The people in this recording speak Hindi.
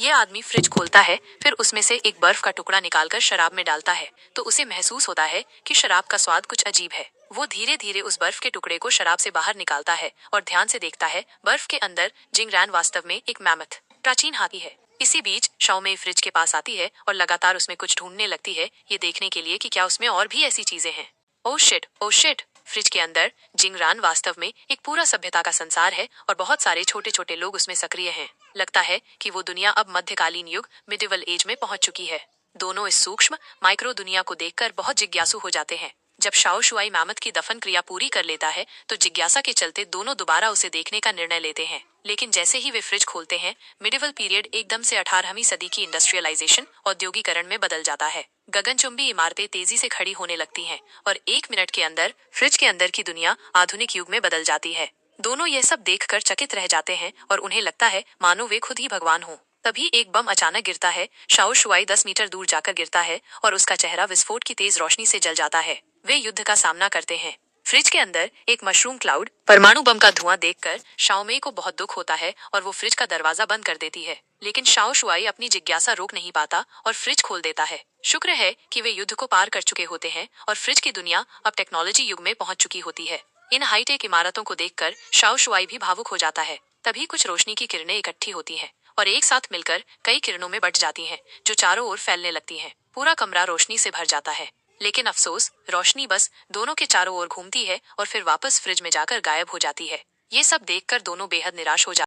ये आदमी फ्रिज खोलता है, फिर उसमें से एक बर्फ का टुकड़ा निकालकर शराब में डालता है, तो उसे महसूस होता है कि शराब का स्वाद कुछ अजीब है। वो धीरे धीरे उस बर्फ के टुकड़े को शराब से बाहर निकालता है और ध्यान से देखता है, बर्फ के अंदर जिंगरैन वास्तव में एक मैमथ प्राचीन हाथी है। इसी बीच शाओमेई फ्रिज के पास आती है और लगातार उसमें कुछ ढूंढने लगती है, ये देखने के लिए कि क्या उसमें और भी ऐसी चीजें हैं। Oh shit, oh shit. Fridge के अंदर जिंगरान वास्तव में एक पूरा सभ्यता का संसार है और बहुत सारे छोटे छोटे लोग उसमें सक्रिय हैं। लगता है कि वो दुनिया अब मध्यकालीन युग मिडिवल एज में पहुंच चुकी है। दोनों इस सूक्ष्म माइक्रो दुनिया को देखकर बहुत जिज्ञासु हो जाते हैं। जब शाओ शुआई मैमथ की दफन क्रिया पूरी कर लेता है तो जिज्ञासा के चलते दोनों दोबारा उसे देखने का निर्णय लेते हैं। लेकिन जैसे ही वे फ्रिज खोलते हैं, मिडिवल पीरियड एकदम से 18वीं सदी की इंडस्ट्रियलाइजेशन औद्योगिकरण में बदल जाता है। गगनचुंबी इमारतें तेजी से खड़ी होने लगती हैं और 1 मिनट के अंदर फ्रिज के अंदर की दुनिया आधुनिक युग में बदल जाती है। दोनों यह सब देखकर चकित रह जाते हैं और उन्हें लगता है मानो वे खुद ही भगवान हों। तभी एक बम अचानक गिरता है। शाओ शुआई 10 मीटर दूर जाकर गिरता है और उसका चेहरा विस्फोट की तेज रोशनी से जल जाता है। वे युद्ध का सामना करते हैं। फ्रिज के अंदर एक मशरूम क्लाउड परमाणु बम का धुआं देखकर शाओमेई को बहुत दुख होता है और वो फ्रिज का दरवाजा बंद कर देती है। लेकिन शाओ शुआई अपनी जिज्ञासा रोक नहीं पाता और फ्रिज खोल देता है। शुक्र है कि वे युद्ध को पार कर चुके होते हैं और फ्रिज की दुनिया अब टेक्नोलॉजी युग में पहुंच चुकी होती है। इन हाईटेक इमारतों को देखकर शाओ शुआई भी भावुक हो जाता है। तभी कुछ रोशनी की किरणें इकट्ठी होती हैं और एक साथ मिलकर कई किरणों में बट जाती हैं, जो चारों ओर फैलने लगती हैं। पूरा कमरा रोशनी से भर जाता है। लेकिन अफसोस, रोशनी बस दोनों के चारों ओर घूमती है और फिर वापस फ्रिज में जाकर गायब हो जाती है। ये सब देखकर दोनों बेहद निराश हो जाते हैं।